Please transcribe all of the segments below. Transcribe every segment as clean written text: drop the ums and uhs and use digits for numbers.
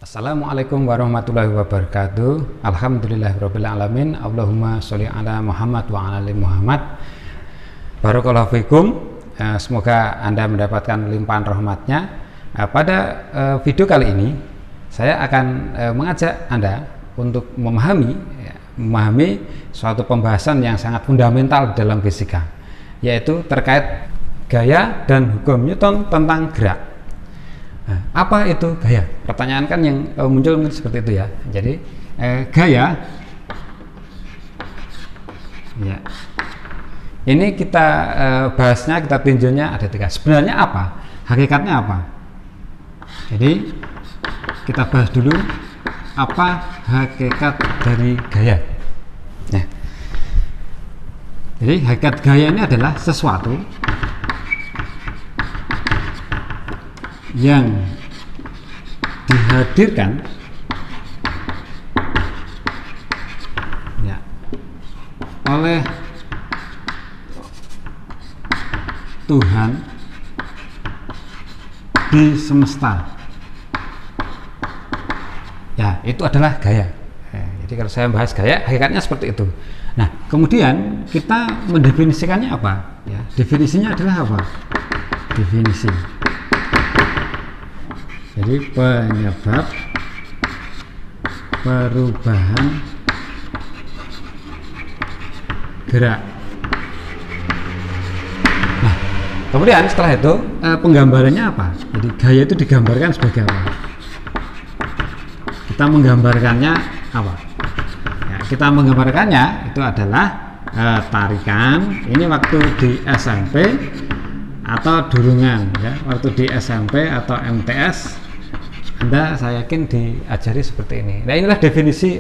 Assalamualaikum warahmatullahi wabarakatuh. Alhamdulillahirabbil alamin. Allahumma sholli ala Muhammad wa ala ali Muhammad. Barakallahu fikum. Semoga Anda mendapatkan limpahan rahmatnya. Pada video kali ini saya akan mengajak Anda untuk memahami suatu pembahasan yang sangat fundamental dalam fisika, yaitu terkait gaya dan hukum Newton tentang gerak. Nah, apa itu gaya? Pertanyaan kan yang muncul seperti itu ya. Jadi gaya, ya, ini kita bahasnya, kita tinjaunya ada tiga. Sebenarnya apa? Hakikatnya apa? Jadi kita bahas dulu apa hakikat dari gaya. Nah, jadi hakikat gaya ini adalah sesuatu yang dihadirkan ya, oleh Tuhan di semesta. Ya, itu adalah gaya. Jadi kalau saya bahas gaya, hakikatnya seperti itu. Nah, kemudian kita mendefinisikannya apa? Ya, definisinya adalah apa? Definisi. Jadi penyebab perubahan gerak. Nah, kemudian setelah itu penggambarannya apa? Jadi gaya itu digambarkan sebagai apa? Kita menggambarkannya apa? Ya, kita menggambarkannya itu adalah tarikan. Ini waktu di SMP atau durungan, ya, waktu di SMP atau MTS. Saya yakin diajari seperti ini. Nah, inilah definisi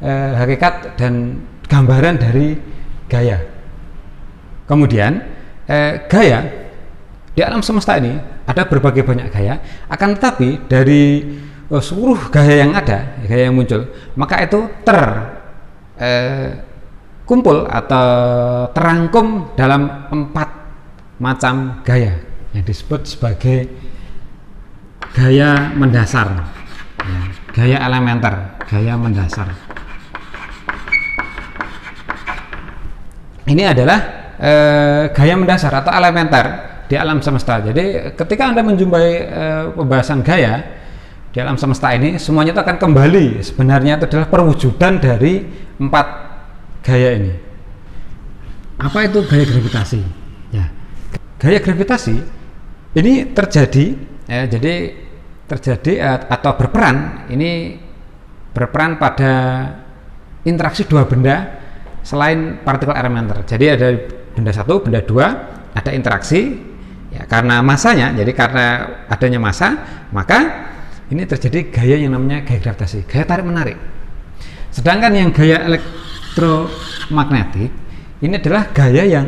hakikat dan gambaran dari gaya. Kemudian gaya di alam semesta ini ada berbagai banyak gaya. Akan tetapi dari seluruh gaya yang ada, gaya yang muncul, maka itu terkumpul atau terangkum dalam 4 macam gaya yang disebut sebagai gaya mendasar, ya, gaya elementer, gaya mendasar. Ini adalah gaya mendasar atau elementer di alam semesta. Jadi ketika Anda menjumpai pembahasan gaya di alam semesta ini, semuanya itu akan kembali sebenarnya itu adalah perwujudan dari 4 gaya ini. Apa itu gaya gravitasi? Ya, gaya gravitasi ini terjadi, ya, jadi terjadi atau berperan pada interaksi dua benda selain partikel elementer. Jadi ada benda satu, benda dua, ada interaksi, ya, karena masanya. Jadi karena adanya massa, maka ini terjadi gaya yang namanya gaya gravitasi, gaya tarik menarik. Sedangkan yang gaya elektromagnetik ini adalah gaya yang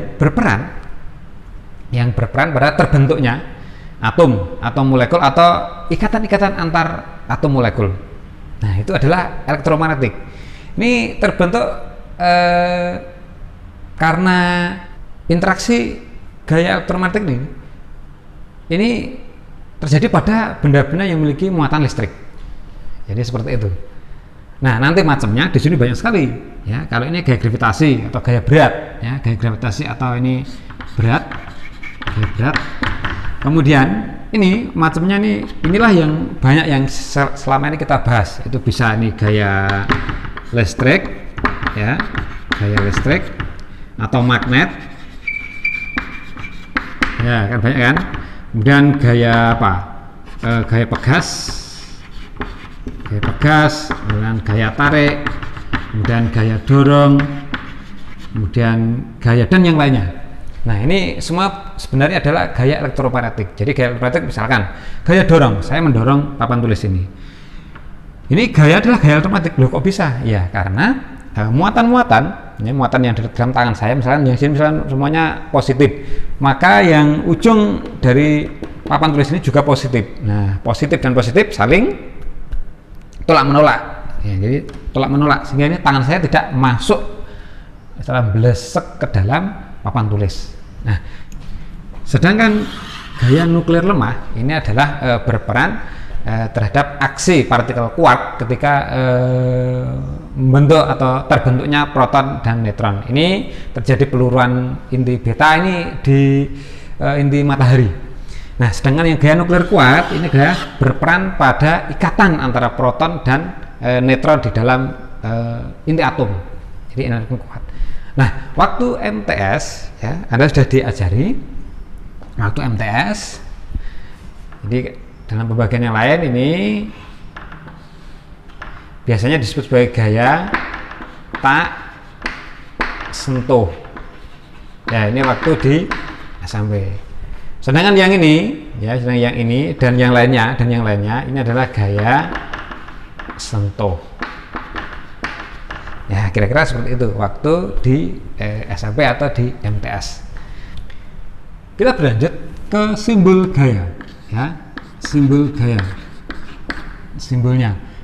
berperan pada terbentuknya atom atau molekul atau ikatan-ikatan antar atom molekul. Nah, itu adalah elektromagnetik. Ini terbentuk karena interaksi gaya elektromagnetik ini terjadi pada benda-benda yang memiliki muatan listrik. Jadi seperti itu. Nah, nanti macamnya di sini banyak sekali. Ya, kalau ini gaya gravitasi atau gaya berat, ya, gaya gravitasi atau ini berat, gaya berat. Kemudian ini macamnya inilah yang banyak yang selama ini kita bahas. Itu bisa nih gaya listrik, ya, gaya listrik atau magnet, ya kan banyak kan. Kemudian gaya apa? Gaya pegas, kemudian gaya tarik, kemudian gaya dorong, kemudian gaya dan yang lainnya. Nah, ini semua sebenarnya adalah gaya elektromagnetik. Jadi gaya elektromagnetik misalkan gaya dorong, saya mendorong papan tulis ini. Ini gaya adalah gaya elektromagnetik. Loh, kok bisa? Ya, karena muatan-muatan, ini muatan yang di dalam tangan saya, misalkan yang sini misalkan semuanya positif, maka yang ujung dari papan tulis ini juga positif. Nah, positif dan positif saling tolak menolak. Ya, jadi tolak menolak sehingga ini tangan saya tidak masuk dalam blesek ke dalam papan tulis. Nah, sedangkan gaya nuklir lemah ini adalah berperan terhadap aksi partikel kuark ketika membentuk atau terbentuknya proton dan neutron. Ini terjadi peluruan inti beta ini di inti matahari. Nah, sedangkan yang gaya nuklir kuat ini gaya berperan pada ikatan antara proton dan neutron di dalam inti atom. Jadi energi kuat. Nah, waktu MTS ya, Anda sudah diajari waktu MTS. Jadi dalam pembagian yang lain ini biasanya disebut sebagai gaya tak sentuh. Ya, ini waktu di SMP. Sedangkan yang ini, ya, sedangkan yang ini dan yang lainnya ini adalah gaya sentuh. Ya, kira-kira seperti itu waktu di SMP atau di MTS. Kita berlanjut ke simbol gaya, ya, simbol gaya.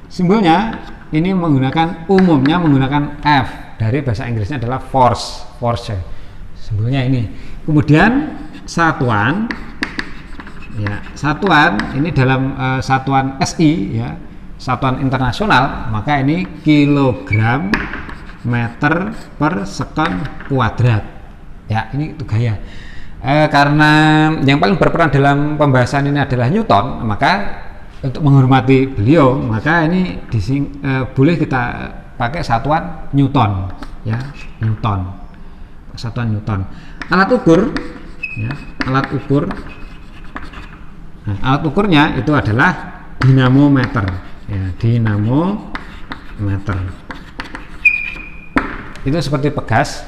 Simbolnya ini umumnya menggunakan F, dari bahasa Inggrisnya adalah force. Simbolnya ini. Kemudian satuan, ya, satuan ini dalam satuan SI, ya, satuan internasional, maka ini kilogram meter per sekon kuadrat. Ya, ini itu gaya. Karena yang paling berperan dalam pembahasan ini adalah Newton, maka untuk menghormati beliau, maka ini boleh kita pakai satuan Newton, ya, Newton, satuan Newton. Alat ukur, ya, alat ukur. Nah, alat ukurnya itu adalah dinamometer, ya, dinamometer. Itu seperti pegas.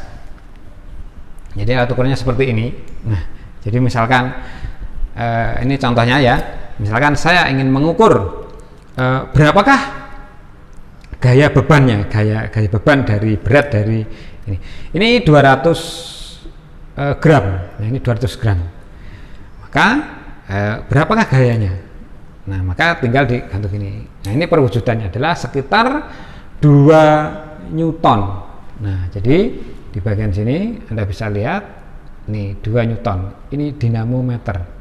Jadi alat ukurnya seperti ini. Nah, jadi misalkan ini contohnya, ya. Misalkan saya ingin mengukur berapakah gaya bebannya, gaya beban dari berat dari ini. Ini 200 gram. Nah, ini 200 gram. Maka berapakah gayanya? Nah, maka tinggal digantung ini. Nah, ini perwujudannya adalah sekitar 2 Newton. Nah, jadi di bagian sini Anda bisa lihat nih 2 Newton. Ini dinamometer.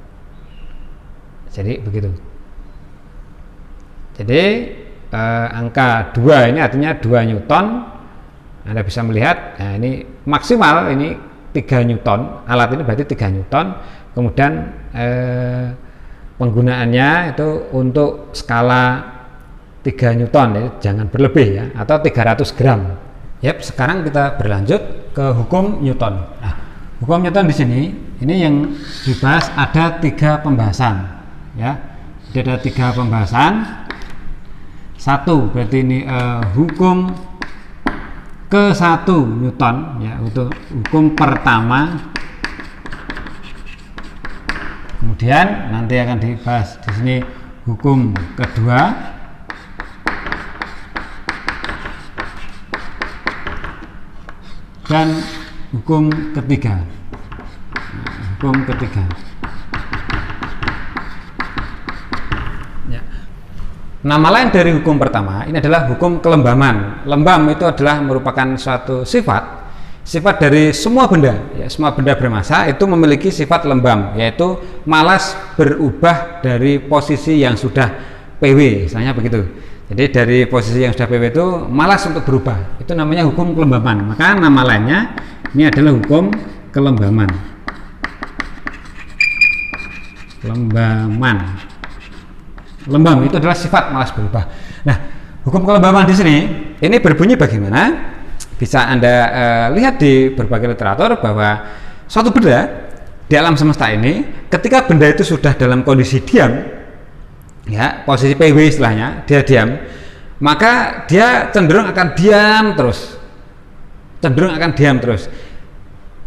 Jadi begitu. Jadi angka 2 ini artinya 2 Newton. Anda bisa melihat, nah ini maksimal ini 3 Newton. Alat ini berarti 3 Newton. Kemudian penggunaannya itu untuk skala 3 Newton, ya, jangan berlebih, ya, atau 300 gram. Yap, sekarang kita berlanjut ke hukum Newton. Nah, hukum Newton di sini, ini yang dibahas ada 3 pembahasan, ya. Jadi ada 3 pembahasan. 1 berarti ini hukum ke-1 Newton, ya, untuk hukum pertama. Kemudian nanti akan dibahas di sini hukum kedua. Dan hukum ketiga. Hukum ketiga. Ya. Nama lain dari hukum pertama ini adalah hukum kelembaman. Lembam itu adalah merupakan suatu sifat dari semua benda, ya, semua benda bermassa itu memiliki sifat lembam, yaitu malas berubah dari posisi yang sudah PW, misalnya begitu. Jadi dari posisi yang sudah PW itu malas untuk berubah. Itu namanya hukum kelembaman. Maka nama lainnya ini adalah hukum kelembaman. Lembam itu adalah sifat malas berubah. Nah, hukum kelembaman di sini ini berbunyi bagaimana? Bisa Anda lihat di berbagai literatur bahwa suatu benda di alam semesta ini, ketika benda itu sudah dalam kondisi diam, ya, posisi PW istilahnya, dia diam, maka dia cenderung akan diam terus.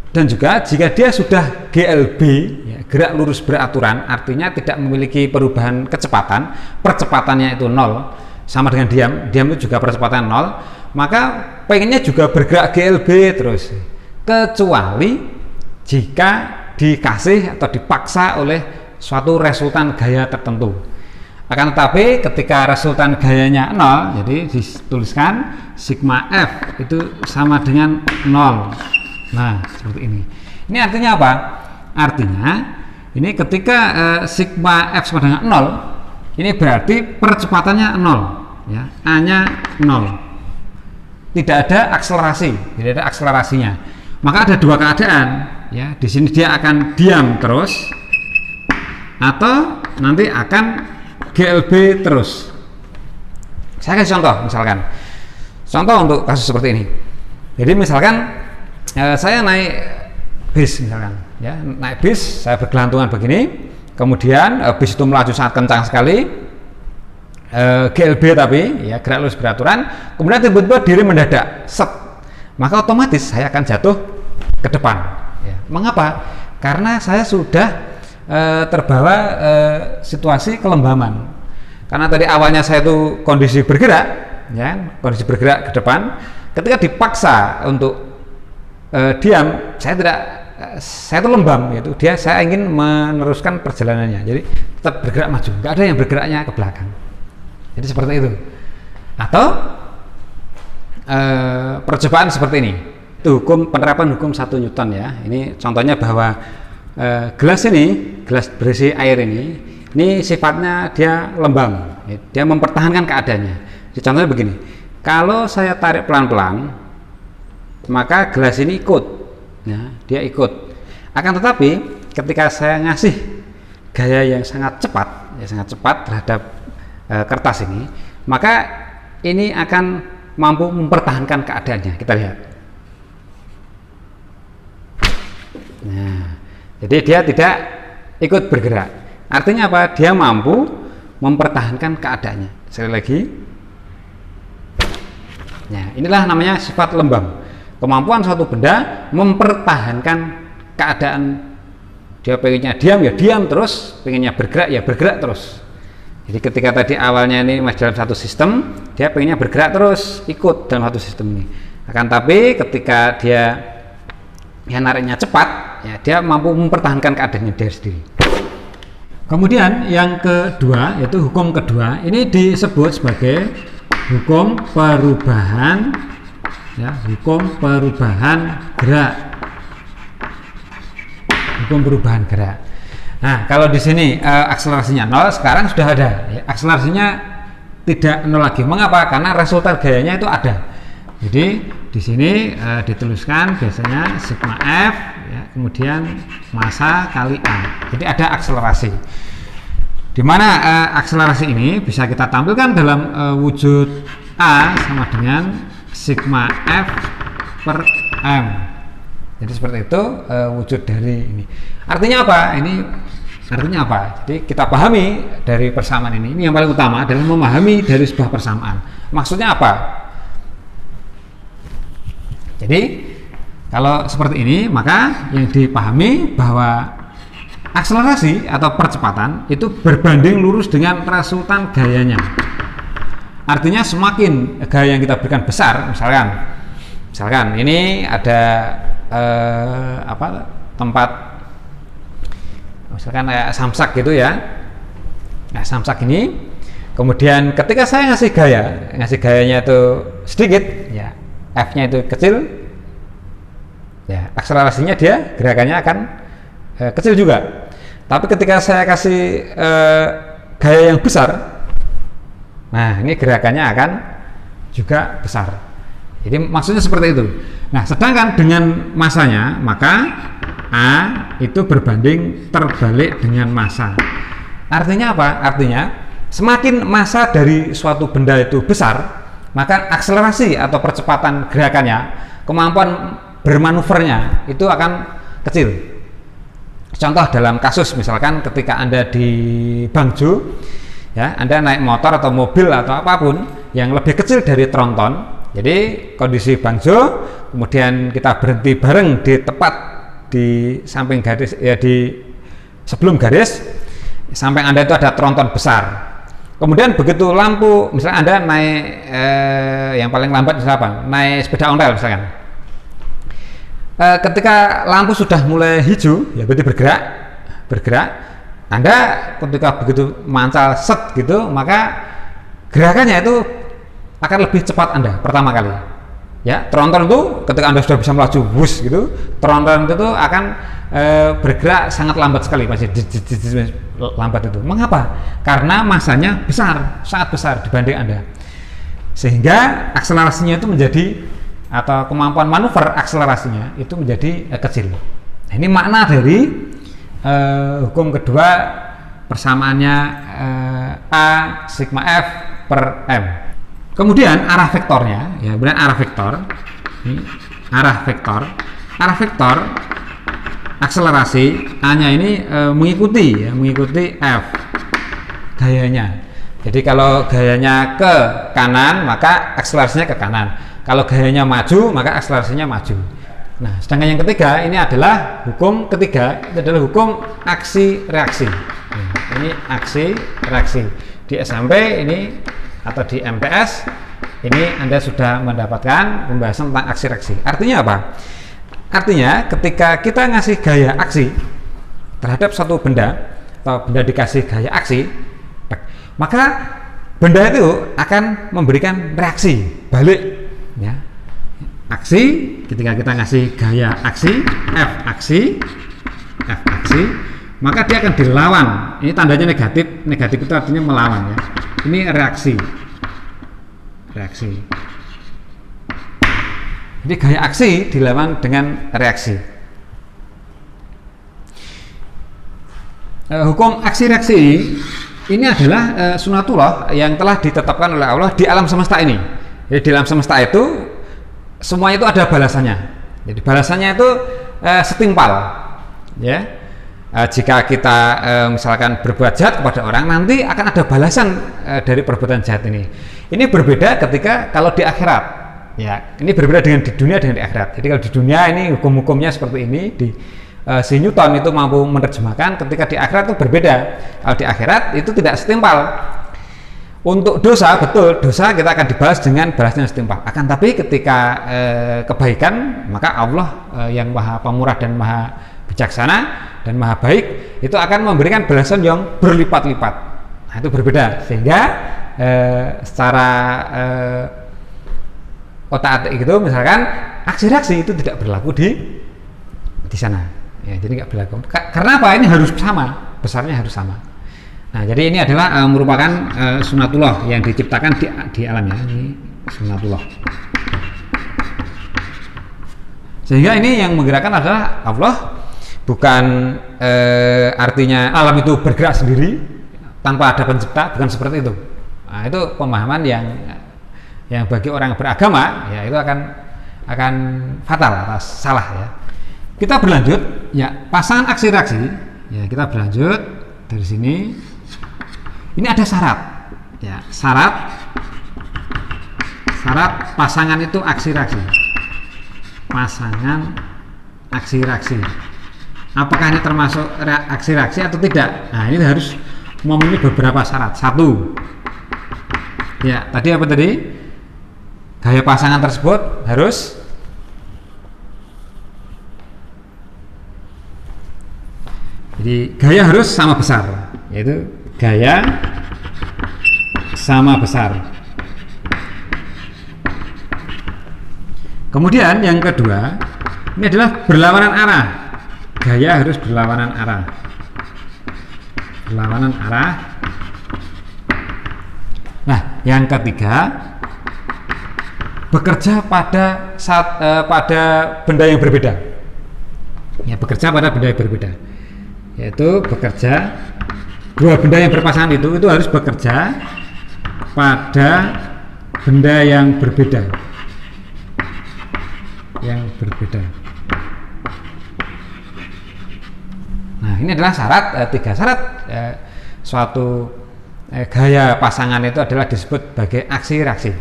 Dan juga jika dia sudah GLB, ya, gerak lurus beraturan, artinya tidak memiliki perubahan kecepatan, percepatannya itu 0, sama dengan diam itu juga percepatan 0, maka pengennya juga bergerak GLB terus, kecuali jika dikasih atau dipaksa oleh suatu resultan gaya tertentu. Akan tetapi ketika resultan gayanya 0, jadi dituliskan sigma F itu sama dengan 0. Nah, seperti ini. Ini artinya apa? Artinya ini ketika sigma F sama dengan 0, Ini berarti percepatannya 0, ya, A-nya 0. Tidak ada akselerasi, tidak ada akselerasinya. Maka ada dua keadaan, ya. Di sini dia akan diam terus, atau nanti akan GLB terus. Saya kasih contoh, misalkan. Contoh untuk kasus seperti ini. Jadi misalkan saya naik bis, misalkan, ya, naik bis, saya bergelantungan begini. Kemudian bis itu melaju sangat kencang sekali, GLB tapi ya, gerak lurus beraturan. Kemudian tiba-tiba diri mendadak, set, maka otomatis saya akan jatuh ke depan, ya. Mengapa? Karena saya sudah terbawa situasi kelembaman. Karena tadi awalnya saya itu kondisi bergerak, ya, kondisi bergerak ke depan. Ketika dipaksa untuk diam, saya itu lembam, yaitu saya ingin meneruskan perjalanannya, jadi tetap bergerak maju, nggak ada yang bergeraknya ke belakang. Jadi seperti itu. Atau percobaan seperti ini, itu penerapan hukum 1 Newton, ya. Ini contohnya bahwa gelas berisi air ini sifatnya dia lembam, ya, dia mempertahankan keadaannya. Jadi contohnya begini, kalau saya tarik pelan-pelan, maka gelas ini ikut, ya, dia ikut. Akan tetapi ketika saya ngasih gaya yang sangat cepat terhadap kertas ini, maka ini akan mampu mempertahankan keadaannya. Kita lihat. Nah, jadi dia tidak ikut bergerak. Artinya apa? Dia mampu mempertahankan keadaannya. Sekali lagi. Nah, inilah namanya sifat lembam. Kemampuan suatu benda mempertahankan keadaan. Dia pengennya diam, ya diam terus, pengennya bergerak, ya bergerak terus. Jadi ketika tadi awalnya ini masih dalam satu sistem, dia pengennya bergerak terus, ikut dalam satu sistem ini. Akan tapi ketika dia nariknya cepat, ya dia mampu mempertahankan keadaannya dia sendiri. Kemudian yang kedua, yaitu hukum kedua, ini disebut sebagai hukum perubahan, ya, hukum perubahan gerak. Hukum perubahan gerak. Nah, kalau di sini akselerasinya 0, sekarang sudah ada, ya, akselerasinya tidak 0 lagi. Mengapa? Karena resultan gayanya itu ada. Jadi di sini dituliskan biasanya sigma F, ya, kemudian massa kali A. Jadi ada akselerasi. Di mana akselerasi ini bisa kita tampilkan dalam wujud A sama dengan sigma F per M. Jadi seperti itu wujud dari ini. Artinya apa? Ini artinya apa? Jadi kita pahami dari persamaan ini. Ini yang paling utama adalah memahami dari sebuah persamaan. Maksudnya apa? Jadi kalau seperti ini, maka yang dipahami bahwa akselerasi atau percepatan itu berbanding lurus dengan resultan gayanya. Artinya semakin gaya yang kita berikan besar, misalkan ini ada tempat, misalkan kayak samsak gitu, ya. Nah, samsak ini, kemudian ketika saya ngasih gayanya itu sedikit, ya, F-nya itu kecil, ya, akselerasinya dia gerakannya akan kecil juga. Tapi ketika saya kasih gaya yang besar, nah ini gerakannya akan juga besar. Jadi maksudnya seperti itu. Nah, sedangkan dengan massanya, maka A itu berbanding terbalik dengan massa. Artinya apa? Artinya semakin massa dari suatu benda itu besar, maka akselerasi atau percepatan gerakannya, kemampuan bermanuvernya itu akan kecil. Contoh dalam kasus misalkan ketika Anda di Bangjo, ya, Anda naik motor atau mobil atau apapun yang lebih kecil dari tronton. Jadi kondisi Bangjo, kemudian kita berhenti bareng di tepat di samping garis, ya, di sebelum garis, samping Anda itu ada tronton besar. Kemudian begitu lampu, misalnya Anda naik yang paling lambat misalnya apa? Naik sepeda ontel misalkan. Ketika lampu sudah mulai hijau, ya berarti bergerak. Anda ketika begitu mancal set gitu, maka gerakannya itu akan lebih cepat Anda pertama kali. Ya, tronton itu ketika Anda sudah bisa melaju bus gitu, tronton itu akan bergerak sangat lambat sekali, masih lambat itu. Mengapa? Karena masanya besar, sangat besar dibanding Anda. Sehingga akselerasinya itu menjadi, atau kemampuan manuver akselerasinya itu menjadi kecil. Nah, ini makna dari hukum kedua, persamaannya A sigma F per M. Kemudian arah vektornya, ya benar, arah vektor. Ini arah vektor akselerasi A-nya ini mengikuti F gayanya. Jadi kalau gayanya ke kanan, maka akselerasinya ke kanan. Kalau gayanya maju, maka akselerasinya maju. Nah, sedangkan yang ketiga ini adalah hukum ketiga, itu adalah hukum aksi reaksi. Nah, ini aksi reaksi. Di SMP ini atau di MTS ini Anda sudah mendapatkan pembahasan tentang aksi reaksi. Artinya apa? Artinya ketika kita ngasih gaya aksi terhadap suatu benda, atau benda dikasih gaya aksi, maka benda itu akan memberikan reaksi balik, ya. Aksi, ketika kita ngasih gaya aksi F aksi, maka dia akan dilawan. Ini tandanya negatif itu artinya melawan, ya. Ini reaksi. Jadi gaya aksi dilawan dengan reaksi. Hukum aksi reaksi ini adalah sunatullah yang telah ditetapkan oleh Allah di alam semesta ini. Jadi di alam semesta itu semua itu ada balasannya. Jadi balasannya itu setimpal, ya. Jika kita misalkan berbuat jahat kepada orang, nanti akan ada balasan dari perbuatan jahat ini. Ini berbeda ketika kalau di akhirat, ya. Ini berbeda dengan di dunia dengan di akhirat. Jadi kalau di dunia ini hukum-hukumnya seperti ini, si Newton itu mampu menerjemahkan. Ketika di akhirat itu berbeda. Kalau di akhirat itu tidak setimpal. Untuk dosa, betul, dosa kita akan dibalas dengan balasan yang setimpal. Akan tapi ketika kebaikan, maka Allah yang maha pemurah dan maha bijaksana dan maha baik itu akan memberikan balasan yang berlipat-lipat. Nah, itu berbeda, sehingga secara otak-atik gitu, misalkan aksi reaksi itu tidak berlaku di sana, ya. Jadi nggak berlaku. Karena apa? Ini harus sama, besarnya harus sama. Nah, jadi ini adalah merupakan sunatullah yang diciptakan di alamnya. Ini sunatullah. Sehingga ini yang menggerakkan adalah Allah, bukan artinya alam itu bergerak sendiri tanpa ada pencipta, bukan seperti itu. Nah, itu pemahaman yang bagi orang beragama, ya, itu akan fatal atau salah, ya. Kita berlanjut, ya, pasangan aksi reaksi, ya, kita berlanjut dari sini. Ini ada syarat, ya, syarat pasangan itu aksi reaksi. Pasangan aksi reaksi. Apakah ini termasuk aksi reaksi atau tidak? Nah, ini harus memenuhi beberapa syarat. Satu, ya, tadi apa tadi? Gaya pasangan tersebut harus jadi gaya harus sama besar, yaitu gaya sama besar. Kemudian yang kedua, ini adalah berlawanan arah. Gaya harus berlawanan arah. Berlawanan arah. Nah, yang ketiga, bekerja pada benda yang berbeda. Ya, bekerja pada benda yang berbeda. Yaitu bekerja, dua benda yang berpasangan itu harus bekerja pada benda yang berbeda. Yang berbeda. Nah, ini adalah syarat, tiga syarat suatu gaya pasangan itu adalah disebut sebagai aksi reaksi.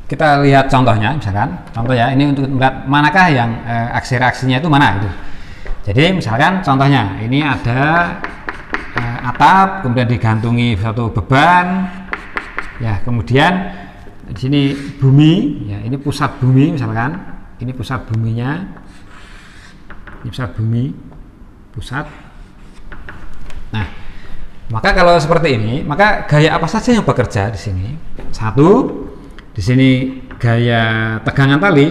Kita lihat contohnya, misalkan contohnya ini untuk melihat manakah yang aksi reaksinya itu mana itu. Jadi misalkan contohnya ini ada atap, kemudian digantungi satu beban, ya, kemudian di sini bumi, ya, ini pusat bumi, misalkan ini pusat buminya, ini pusat bumi, pusat. Nah, maka kalau seperti ini, maka gaya apa saja yang bekerja di sini? Satu, di sini gaya tegangan tali,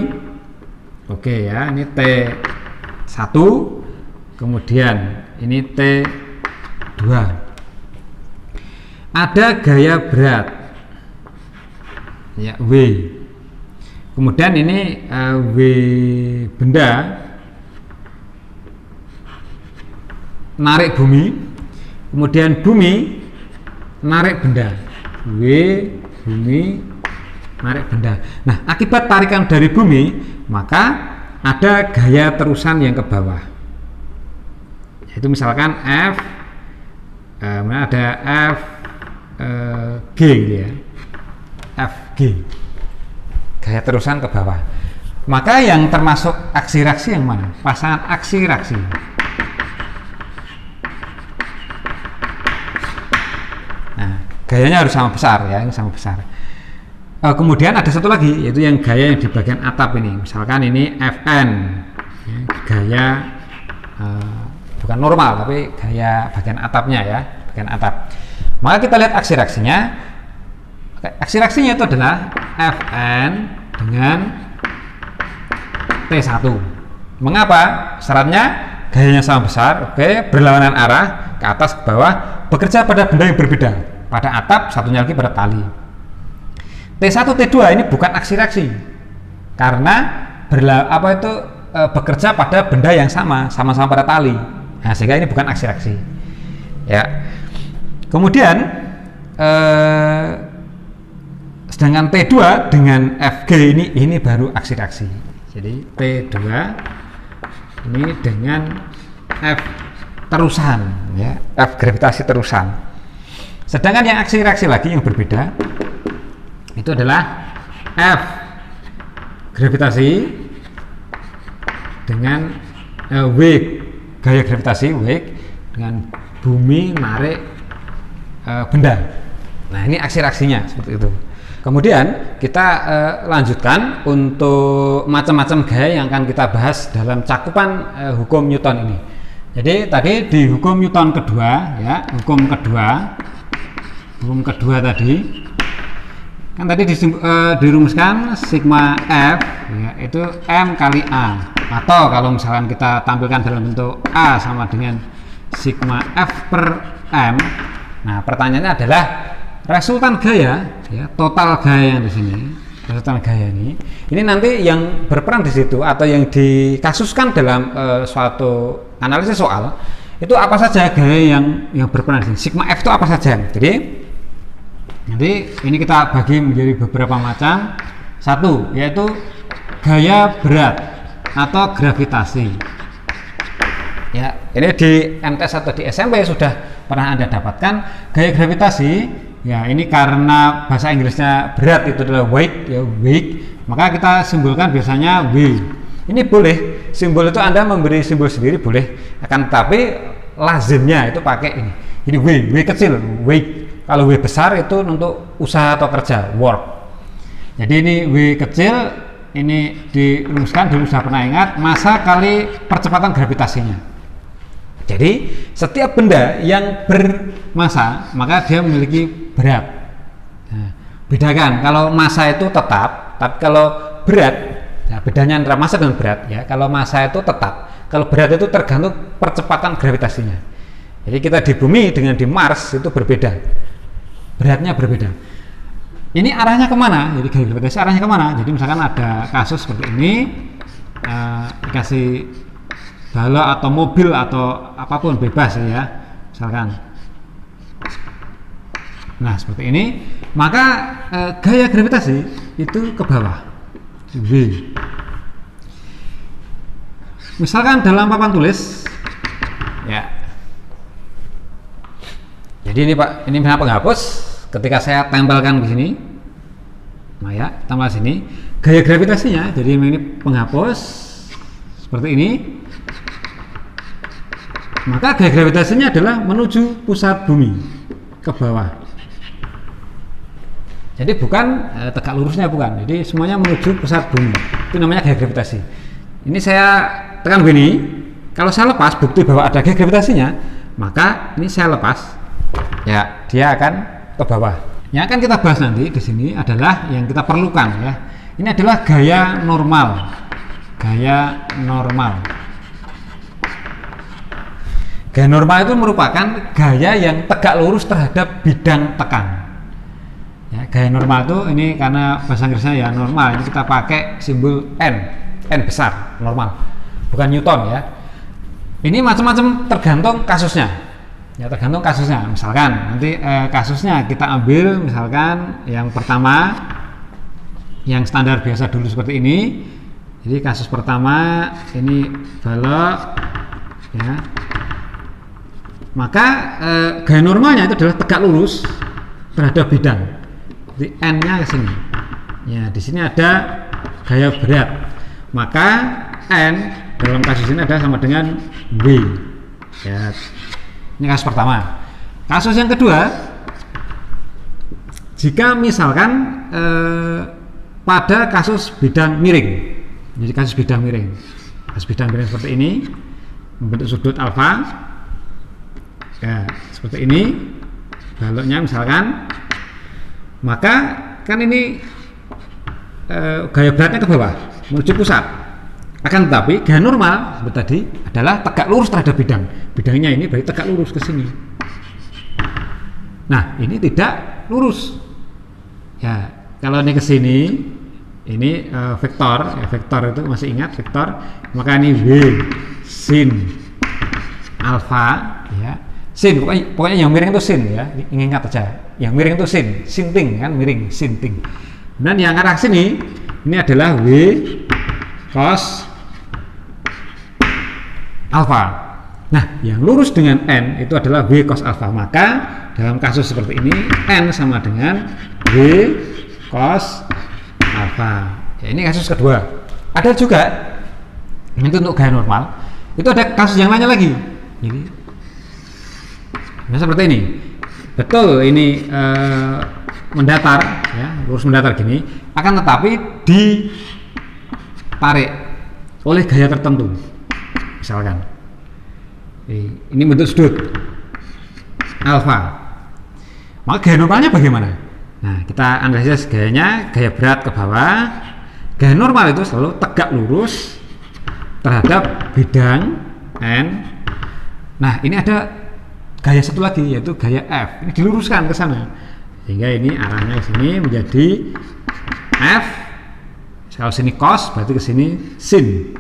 Oke ya, ini T1, kemudian ini T2. Ada gaya berat ya, W. Kemudian ini W benda narik bumi, kemudian bumi narik benda. W bumi narik benda. Nah, akibat tarikan dari bumi, maka ada gaya terusan yang ke bawah. Yaitu misalkan F, ada F G gitu ya. Fg, gaya terusan ke bawah. Maka yang termasuk aksi reaksi yang mana? Pasangan aksi reaksi. Nah, gayanya harus sama besar ya, ini sama besar. Kemudian ada satu lagi, yaitu yang gaya yang di bagian atap ini. Misalkan ini Fn, ya, gaya bukan normal tapi gaya bagian atapnya ya, bagian atap. Maka kita lihat aksi reaksinya. Aksi reaksinya itu adalah Fn dengan T1. Mengapa? Syaratnya gayanya sama besar, oke, berlawanan arah ke atas ke bawah, bekerja pada benda yang berbeda, pada atap, satunya lagi pada tali. T1 T2 ini bukan aksi reaksi karena bekerja pada benda yang sama-sama pada tali. Nah, sehingga ini bukan aksi reaksi. Ya. Kemudian sedangkan T2 dengan Fg ini baru aksi reaksi. Jadi T2 ini dengan F terusan ya, F gravitasi terusan. Sedangkan yang aksi reaksi lagi yang berbeda itu adalah F gravitasi dengan W gaya gravitasi W dengan bumi narik benda. Nah, ini aksi reaksinya seperti itu. Kemudian kita lanjutkan untuk macam-macam gaya yang akan kita bahas dalam cakupan hukum Newton ini. Jadi tadi di hukum Newton kedua ya, hukum kedua tadi kan tadi dirumuskan sigma F ya, itu M kali A, atau kalau misalkan kita tampilkan dalam bentuk A sama dengan sigma F per M. Nah, pertanyaannya adalah resultan gaya ya, total gaya yang di sini, resultan gaya ini nanti yang berperan di situ atau yang dikasuskan dalam suatu analisis soal itu apa saja gaya yang berperan di sini. Sigma F itu apa saja. Jadi nanti ini kita bagi menjadi beberapa macam. Satu, yaitu gaya berat atau gravitasi. Ya, ini di MTS atau di SMP sudah pernah Anda dapatkan gaya gravitasi. Ya, ini karena bahasa Inggrisnya berat itu adalah weight, ya, weight, maka kita simbolkan biasanya W. Ini boleh, simbol itu Anda memberi simbol sendiri boleh, akan tetapi lazimnya itu pakai ini. Ini W kecil, weight. Kalau W besar itu untuk usaha atau kerja, work. Jadi ini W kecil, ini dirumuskan, dulu sudah pernah ingat, massa kali percepatan gravitasinya. Jadi setiap benda yang bermassa maka dia memiliki berat. Nah, bedakan kalau massa itu tetap, tapi kalau berat, nah bedanya antara massa dengan berat ya. Kalau massa itu tetap, kalau berat itu tergantung percepatan gravitasinya. Jadi kita di bumi dengan di Mars itu berbeda, beratnya berbeda. Ini arahnya kemana? Jadi gaya gravitasi arahnya kemana? Jadi misalkan ada kasus seperti ini, dikasih balok atau mobil atau apapun bebas ya, misalkan. Nah seperti ini, maka gaya gravitasi itu ke bawah, V. Misalkan dalam papan tulis, ya. Jadi ini Pak, ini misalnya penghapus. Ketika saya tempelkan di sini, nah ya, tambah sini, gaya gravitasinya. Jadi ini penghapus seperti ini. Maka gaya gravitasinya adalah menuju pusat bumi ke bawah. Jadi bukan tegak lurusnya, bukan. Jadi semuanya menuju pusat bumi. Itu namanya gaya gravitasi. Ini saya tekan begini. Kalau saya lepas bukti bahwa ada gaya gravitasinya, maka ini saya lepas. Ya, dia akan ke bawah. Yang akan kita bahas nanti di sini adalah yang kita perlukan ya. Ini adalah gaya normal. gaya normal. Gaya normal itu merupakan gaya yang tegak lurus terhadap bidang tekan. Ya, gaya normal itu ini karena bahasa Inggrisnya ya normal, ini kita pakai simbol N besar, normal, bukan Newton ya. Ini macam-macam tergantung kasusnya. Ya, tergantung kasusnya. Misalkan nanti kasusnya kita ambil misalkan yang pertama, yang standar biasa dulu seperti ini. Jadi kasus pertama ini balok, ya. Maka gaya normalnya itu adalah tegak lurus terhadap bidang. Jadi N-nya ke sini. Ya, di sini ada gaya berat. Maka N dalam kasus ini ada sama dengan W. Ya. Ini kasus pertama. Kasus yang kedua, jika misalkan pada kasus bidang miring. Jadi kasus bidang miring. Kasus bidang miring seperti ini membentuk sudut alfa. Ya, seperti ini baloknya misalkan, maka kan ini gaya beratnya ke bawah menuju pusat. Akan tetapi gaya normal seperti tadi adalah tegak lurus terhadap bidang. Bidangnya ini berarti tegak lurus ke sini. Nah, ini tidak lurus. Ya, kalau ini ke sini, ini vektor, ya, vektor itu masih ingat vektor, maka ini W sin alfa, ya. Sin, pokoknya yang miring itu sin ya, ingat aja. Yang miring itu sin ting kan, miring, sin ting. Dan yang arah sini ini adalah W cos alfa. Nah, yang lurus dengan N itu adalah W cos alfa. Maka dalam kasus seperti ini N sama dengan W cos alfa. Ya, ini kasus kedua. Ada juga itu untuk gaya normal. Itu ada kasus yang lainnya lagi. Jadi nah seperti ini, betul ini mendatar, ya, lurus mendatar gini, akan tetapi ditarik oleh gaya tertentu, misalkan ini bentuk sudut alfa, maka gaya normalnya bagaimana? Nah, kita analisis gayanya, gaya berat ke bawah. Gaya normal itu selalu tegak lurus terhadap bidang N. Nah, ini ada gaya satu lagi yaitu gaya F. Ini diluruskan ke sana sehingga ini arahnya ke sini menjadi F. Kalau sini cos berarti ke sini sin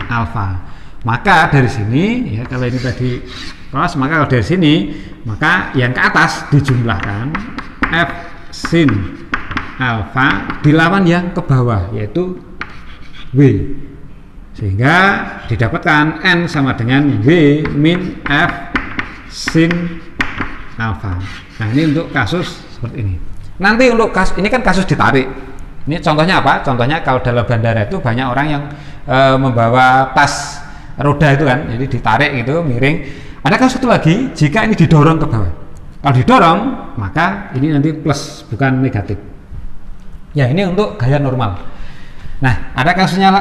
alfa. Maka dari sini ya, kalau ini tadi cos, maka kalau dari sini maka yang ke atas dijumlahkan F sin alfa dilawan yang ke bawah yaitu W, sehingga didapatkan N sama dengan W min F sin alfa. Nah, ini untuk kasus seperti ini. Nanti untuk kasus ini kan kasus ditarik. Ini contohnya apa? Contohnya kalau dalam bandara itu banyak orang yang membawa tas roda itu kan, jadi ditarik gitu miring. Ada kasus satu lagi jika ini didorong ke bawah. Kalau didorong maka ini nanti plus bukan negatif. Ya, ini untuk gaya normal. Nah, ada kasusnya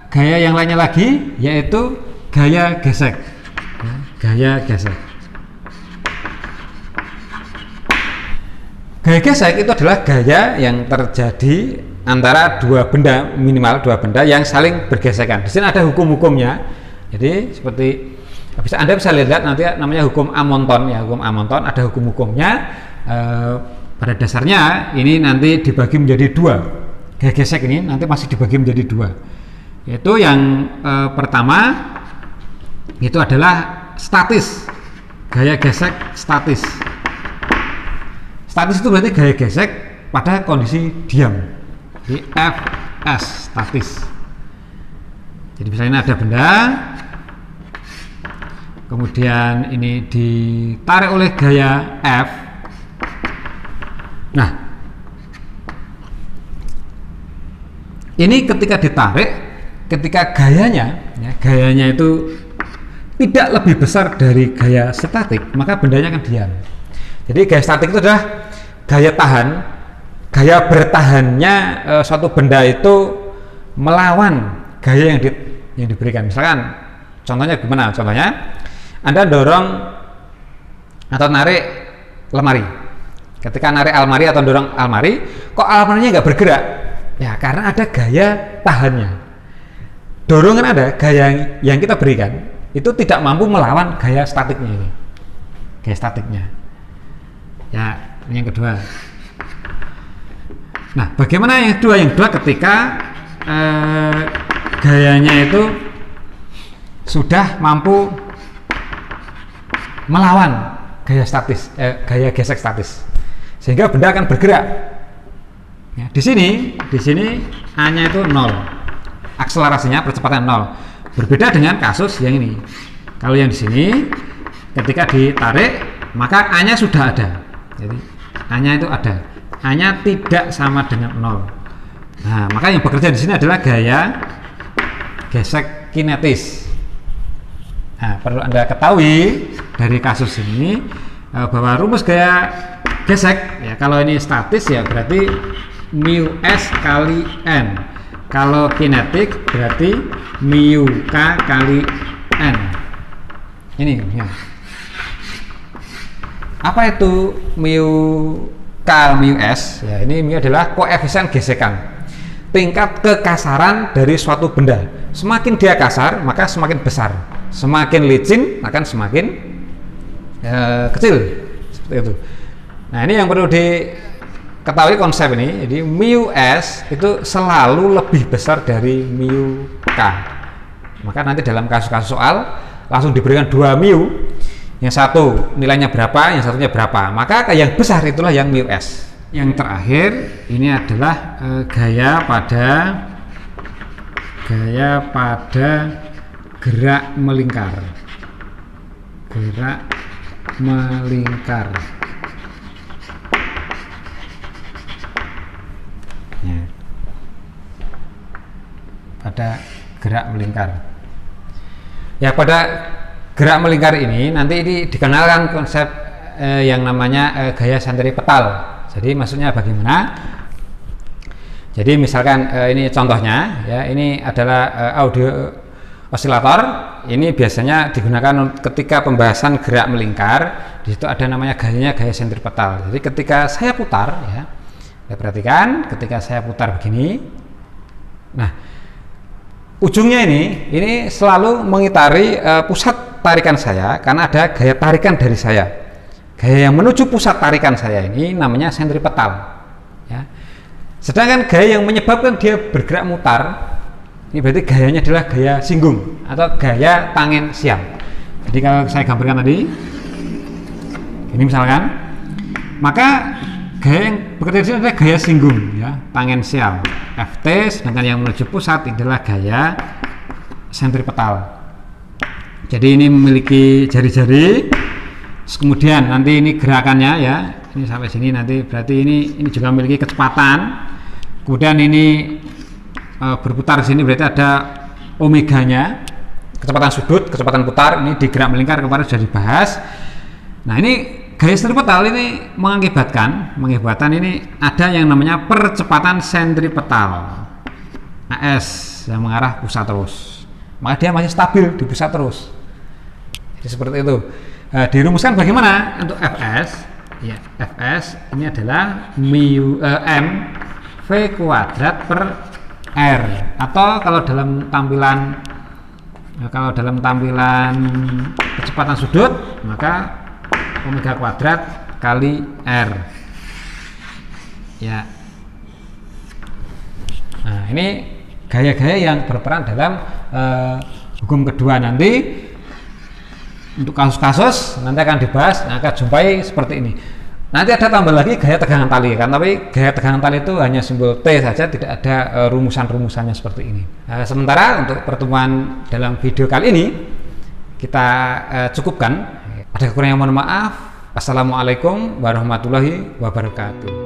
gaya yang lainnya lagi yaitu gaya gesek. Gaya gesek. Gaya gesek itu adalah gaya yang terjadi antara dua benda, minimal dua benda yang saling bergesekan. Di sini ada hukum-hukumnya. Jadi seperti Anda bisa lihat nanti namanya hukum Amonton ya, hukum Amonton ada hukum-hukumnya. Pada dasarnya ini nanti dibagi menjadi dua. Gaya gesek ini nanti masih dibagi menjadi dua. Yaitu yang pertama itu adalah statis, gaya gesek statis. Statis itu berarti gaya gesek pada kondisi diam, di Fs statis. Jadi misalnya ada benda, kemudian ini ditarik oleh gaya F. Nah, ini ketika ditarik, ketika gayanya itu tidak lebih besar dari gaya statik, maka bendanya akan diam. Jadi gaya statik itu adalah gaya tahan, gaya bertahannya suatu benda itu melawan gaya yang diberikan. Misalkan contohnya gimana? Contohnya Anda dorong atau narik lemari. Ketika narik almari atau dorong almari, kok almarinya nggak bergerak? Ya, karena ada gaya tahannya. Dorongan ada, gaya yang kita berikan itu tidak mampu melawan gaya statiknya ini. Gaya statiknya. Ya, ini yang kedua. Nah, bagaimana yang kedua? Yang kedua ketika gayanya itu sudah mampu melawan gaya statis, gaya gesek statis, sehingga benda akan bergerak. Ya, di sini A-nya itu 0, akselerasinya percepatan 0. Berbeda dengan kasus yang ini. Kalau yang di sini, ketika ditarik, maka A-nya sudah ada. Jadi A-nya itu ada. A-nya tidak sama dengan 0. Nah, maka yang bekerja di sini adalah gaya gesek kinetis. Nah, perlu Anda ketahui dari kasus ini bahwa rumus gaya gesek, ya, kalau ini statis ya berarti mu s kali n, kalau kinetik berarti mu k kali n. Ini ya. Apa itu mu k mu s? Ya, ini mu adalah koefisien gesekan, tingkat kekasaran dari suatu benda. Semakin dia kasar maka semakin besar, semakin licin akan semakin kecil, seperti itu. Nah, ini yang perlu diketahui konsep ini. Jadi mu s itu selalu lebih besar dari mu k. Maka nanti dalam kasus-kasus soal langsung diberikan 2 mu, yang satu nilainya berapa, yang satunya berapa, maka yang besar itulah yang mu s. Yang terakhir ini adalah gaya pada gerak melingkar. Gerak melingkar. Ya. Pada gerak melingkar. Ya, pada gerak melingkar ini nanti ini dikenalkan konsep yang namanya gaya sentripetal. Jadi maksudnya bagaimana? Jadi misalkan ini contohnya, ya, ini adalah audio osilator. Ini biasanya digunakan ketika pembahasan gerak melingkar. Di situ ada namanya gaya sentripetal. Jadi ketika saya putar, ya, perhatikan, ketika saya putar begini, nah ujungnya ini selalu mengitari pusat tarikan saya, karena ada gaya tarikan dari saya. Gaya yang menuju pusat tarikan saya ini namanya sentripetal. Ya. Sedangkan gaya yang menyebabkan dia bergerak mutar, ini berarti gayanya adalah gaya singgung atau gaya tangensial. Jadi kalau saya gambarkan tadi, ini misalkan, maka gaya yang bekerja di sini adalah gaya singgung, ya, tangensial. Ft, sedangkan yang menuju pusat adalah gaya sentripetal. Jadi ini memiliki jari-jari. Kemudian nanti ini gerakannya, ya, ini sampai sini, nanti berarti ini juga memiliki kecepatan. Kemudian ini berputar di sini berarti ada omeganya, kecepatan sudut, kecepatan putar. Ini di gerak melingkar kemarin sudah dibahas. Nah, ini gaya sentripetal ini mengakibatkan ini ada yang namanya percepatan sentripetal AS yang mengarah pusat terus. Maka dia masih stabil di pusat terus. Jadi seperti itu. Dirumuskan bagaimana untuk Fs? Ya, Fs ini adalah mu m v kuadrat per r, atau kalau dalam tampilan kecepatan sudut maka omega kuadrat kali r. Ya. Nah, ini gaya-gaya yang berperan dalam hukum kedua nanti. Untuk kasus-kasus nanti akan dibahas, akan jumpai seperti ini. Nanti ada tambah lagi gaya tegangan tali, kan? Tapi gaya tegangan tali itu hanya simbol T saja, tidak ada rumusan-rumusannya seperti ini. Sementara untuk pertemuan dalam video kali ini kita cukupkan. Ada kekurangan, mohon maaf. Assalamualaikum warahmatullahi wabarakatuh.